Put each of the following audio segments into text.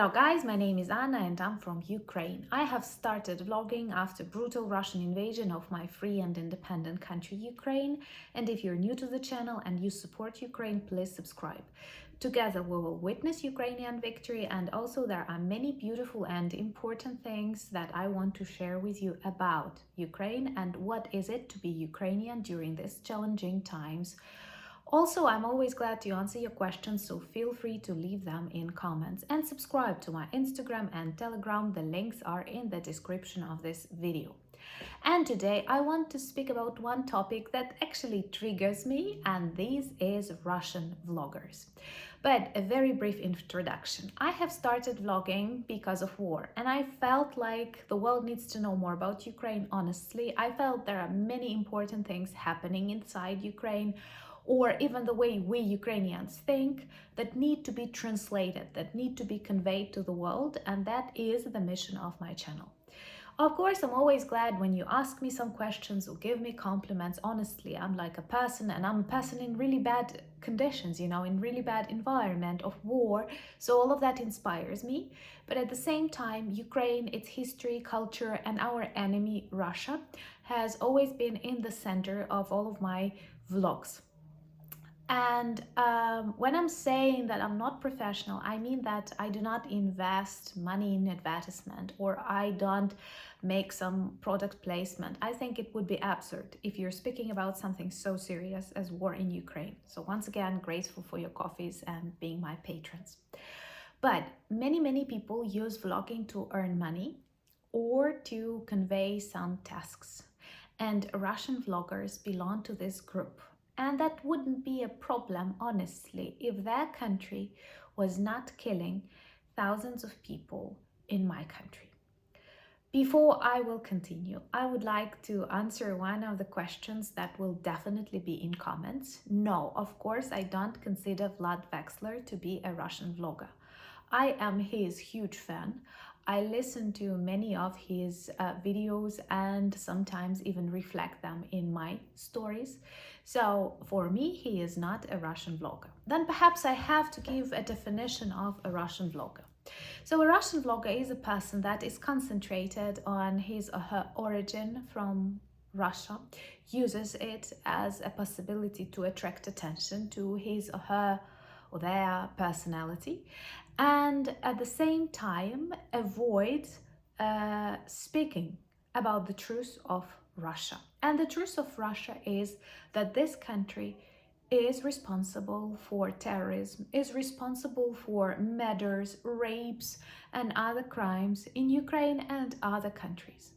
Hello guys, my name is Anna and I'm from Ukraine. I have started vlogging after brutal Russian invasion of my free and independent country Ukraine. And if you're new to the channel and you support Ukraine, please subscribe. Together we will witness Ukrainian victory, and also there are many beautiful and important things that I want to share with you about Ukraine and what is it to be Ukrainian during these challenging times. Also, I'm always glad to answer your questions, so feel free to leave them in comments and subscribe to my Instagram and Telegram. The links are in the description of this video. And today I want to speak about one topic that actually triggers me, and this is Russian vloggers. But a very brief introduction. I have started vlogging because of war, and I felt like the world needs to know more about Ukraine. Honestly, I felt there are many important things happening inside Ukraine, or even the way we Ukrainians think, that need to be translated, that need to be conveyed to the world, and that is the mission of my channel. Of course, I'm always glad when you ask me some questions or give me compliments. Honestly, I'm like a person, and I'm a person in really bad conditions, in really bad environment of war. So all of that inspires me. But at the same time, Ukraine, its history, culture, and our enemy, Russia, has always been in the center of all of my vlogs. And when I'm saying that I'm not professional, I mean that I do not invest money in advertisement, or I don't make some product placement. I think it would be absurd if you're speaking about something so serious as war in Ukraine. So once again, grateful for your coffees and being my patrons. But many people use vlogging to earn money or to convey some tasks. And Russian vloggers belong to this group. And that wouldn't be a problem, honestly, if their country was not killing thousands of people in my country. Before I will continue, I would like to answer one of the questions that will definitely be in comments. No, of course, I don't consider Vlad Vexler to be a Russian vlogger. I am his huge fan. I listen to many of his videos and sometimes even reflect them in my stories. So for me, he is not a Russian vlogger. Then perhaps I have to give a definition of a Russian vlogger. So a Russian vlogger is a person that is concentrated on his or her origin from Russia, uses it as a possibility to attract attention to his or her or their personality, and at the same time avoid speaking about the truth of Russia. And the truth of Russia is that this country is responsible for terrorism, is responsible for murders, rapes, and other crimes in Ukraine and other countries.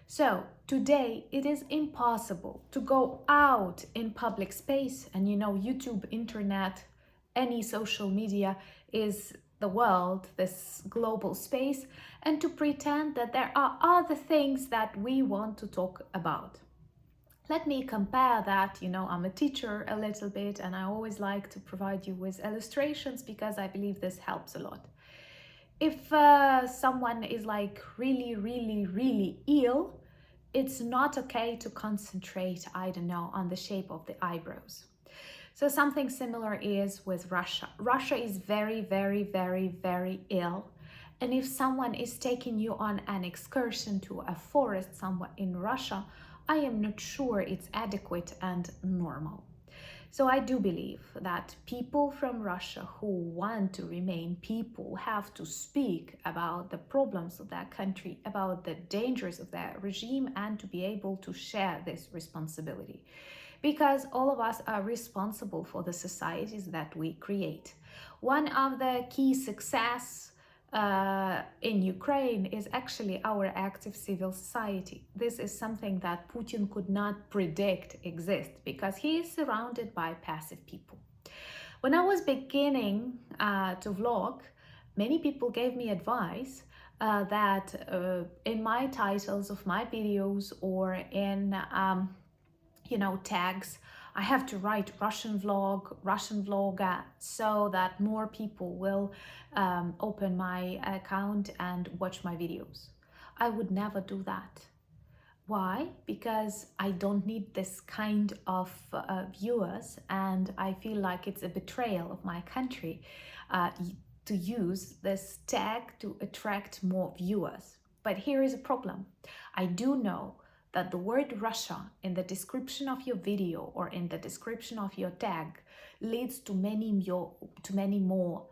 So today it is impossible to go out in public space, and YouTube, internet, any social media is the world, this global space, and to pretend that there are other things that we want to talk about. Let me compare that. I'm a teacher a little bit, and I always like to provide you with illustrations because I believe this helps a lot. If someone is like really ill, it's not okay to concentrate, I don't know, on the shape of the eyebrows. So something similar is with Russia. Russia is very ill. And if someone is taking you on an excursion to a forest somewhere in Russia, I am not sure it's adequate and normal. So I do believe that people from Russia who want to remain people have to speak about the problems of their country, about the dangers of their regime, and to be able to share this responsibility. Because all of us are responsible for the societies that we create. One of the key success in Ukraine is actually our active civil society. This is something that Putin could not predict exist because he is surrounded by passive people. When I was beginning to vlog, many people gave me advice that in my titles of my videos or in tags, I have to write Russian vlog, Russian vlogger, so that more people will open my account and watch my videos. I would never do that. Why? Because I don't need this kind of viewers, and I feel like it's a betrayal of my country. to use this tag to attract more viewers. But here is a problem. I do know that the word Russia in the description of your video or in the description of your tag leads to many more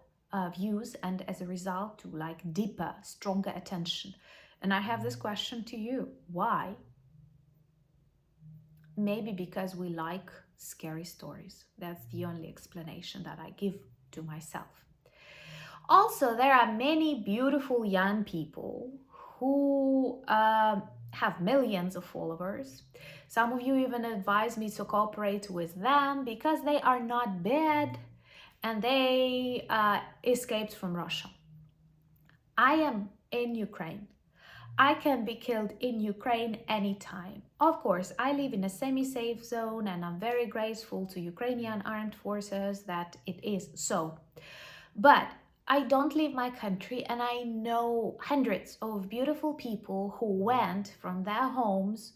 views, and as a result to like deeper, stronger attention. And I have this question to you. Why? Maybe because we like scary stories. That's the only explanation that I give to myself. Also, there are many beautiful young people who have millions of followers. Some of you even advise me to cooperate with them because they are not bad and they escaped from Russia. I am in Ukraine. I can be killed in Ukraine anytime. Of course, I live in a semi-safe zone and I'm very grateful to Ukrainian armed forces that it is so. But I don't leave my country, and I know hundreds of beautiful people who went from their homes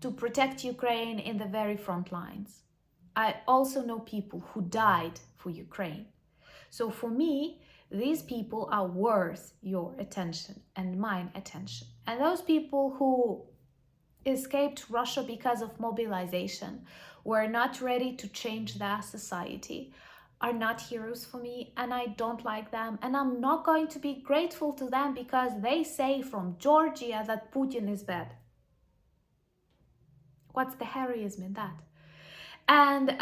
to protect Ukraine in the very front lines. I also know people who died for Ukraine. So for me, these people are worth your attention and mine attention. And those people who escaped Russia because of mobilization, were not ready to change their society, are not heroes for me, and I don't like them, and I'm not going to be grateful to them because they say from Georgia that Putin is bad. What's the heroism in that? And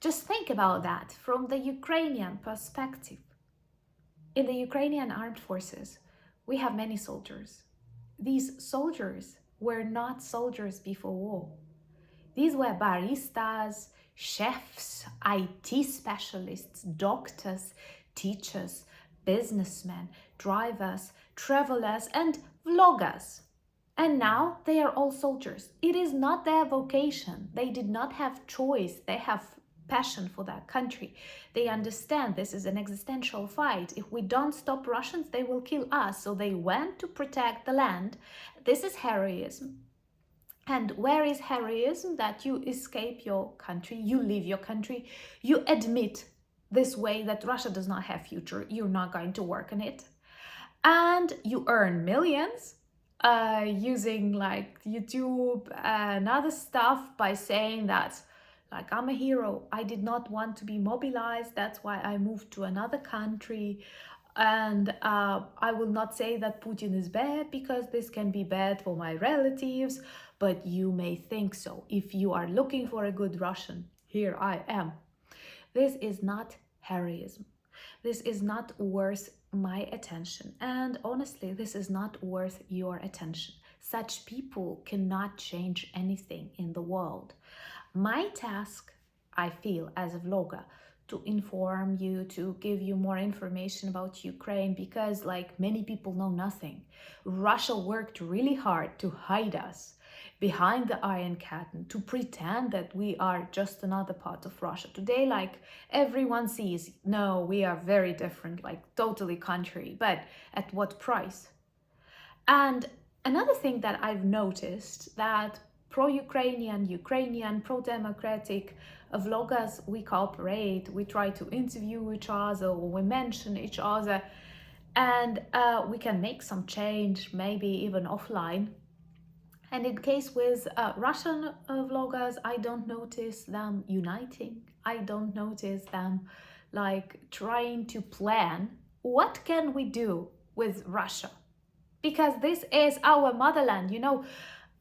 just think about that from the Ukrainian perspective. In the Ukrainian armed forces, we have many soldiers. These soldiers were not soldiers before war. These were baristas, chefs, IT specialists, doctors, teachers, businessmen, drivers, travelers, and vloggers. And now they are all soldiers. It is not their vocation. They did not have choice. They have passion for their country. They understand this is an existential fight. If we don't stop Russians, they will kill us. So they went to protect the land. This is heroism. And where is heroism? That you escape your country, you leave your country, you admit this way that Russia does not have future, you're not going to work in it, and you earn millions using like YouTube and other stuff by saying that like I'm a hero, I did not want to be mobilized, that's why I moved to another country. And I will not say that Putin is bad because this can be bad for my relatives, but you may think so. If you are looking for a good Russian, here I am. This is not heroism. This is not worth my attention. And honestly, this is not worth your attention. Such people cannot change anything in the world. My task, I feel, as a vlogger, to inform you, to give you more information about Ukraine, because like many people know nothing. Russia worked really hard to hide us behind the Iron Curtain, to pretend that we are just another part of Russia. Today, like everyone sees, no, we are very different, like totally contrary, but at what price? And another thing that I've noticed, that pro-Ukrainian, pro-democratic vloggers, we cooperate, we try to interview each other, or we mention each other, and we can make some change, maybe even offline. And in case with Russian vloggers, I don't notice them uniting. I don't notice them like trying to plan what can we do with Russia, because this is our motherland, you know.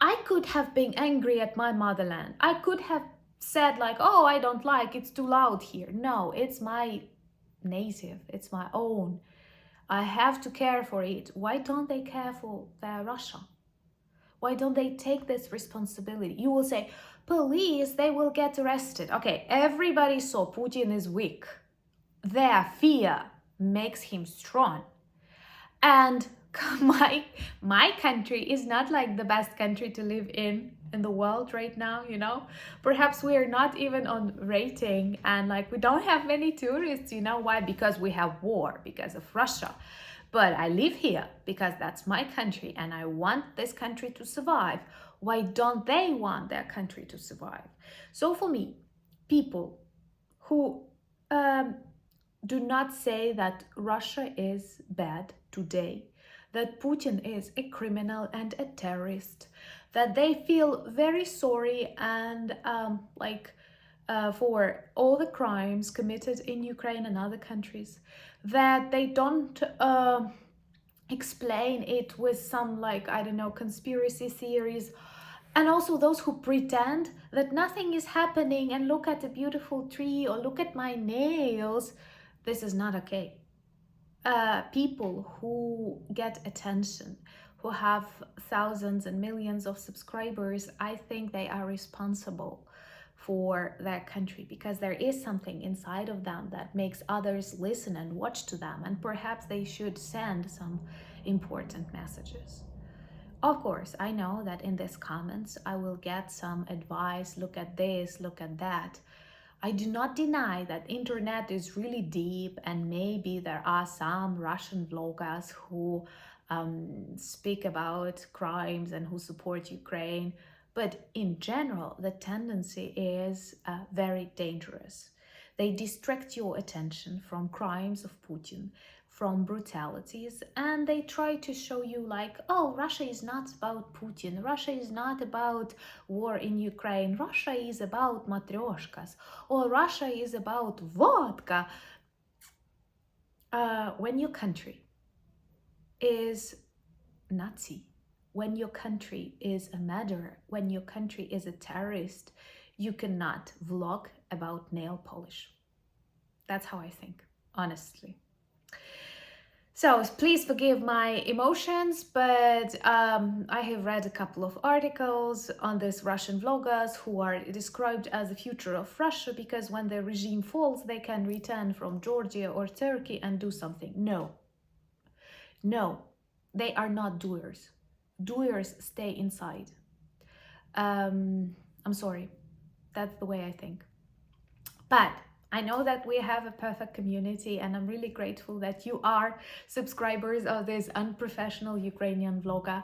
I could have been angry at my motherland. I could have said like, oh, I don't like, it's too loud here. No, it's my native, it's my own. I have to care for it. Why don't they care for their Russia? Why don't they take this responsibility? You will say, police, they will get arrested. Okay, everybody saw Putin is weak. Their fear makes him strong. And my country is not like the best country to live in the world right now, you know. Perhaps we are not even on rating, and like we don't have many tourists, you know why? Because we have war, because of Russia. But I live here because that's my country and I want this country to survive. Why don't they want their country to survive? So for me, people who do not say that Russia is bad today, that Putin is a criminal and a terrorist, that they feel very sorry and for all the crimes committed in Ukraine and other countries, that they don't explain it with some, like, I don't know, conspiracy theories, and also those who pretend that nothing is happening and look at a beautiful tree or look at my nails. This is not okay. People who get attention, who have thousands and millions of subscribers, I think they are responsible for their country, because there is something inside of them that makes others listen and watch to them, and perhaps they should send some important messages. Of course, I know that in these comments I will get some advice, look at this, look at that. I do not deny that internet is really deep, and maybe there are some Russian vloggers who speak about crimes and who support Ukraine. But in general, the tendency is very dangerous. They distract your attention from crimes of Putin, from brutalities, and they try to show you like, oh, Russia is not about Putin, Russia is not about war in Ukraine, Russia is about matryoshkas, or Russia is about vodka. When your country is Nazi, when your country is a murderer, when your country is a terrorist, you cannot vlog about nail polish. That's how I think, honestly. So please forgive my emotions, but I have read a couple of articles on these Russian vloggers who are described as the future of Russia, because when the regime falls, they can return from Georgia or Turkey and do something. No, they are not doers. Doers stay inside. I'm sorry, that's the way I think. But I know that we have a perfect community, and I'm really grateful that you are subscribers of this unprofessional Ukrainian vlogger.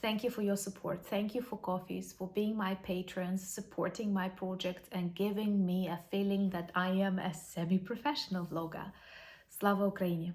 Thank you for your support. Thank you for coffees, for being my patrons, supporting my project, and giving me a feeling that I am a semi-professional vlogger. Slava Ukraini!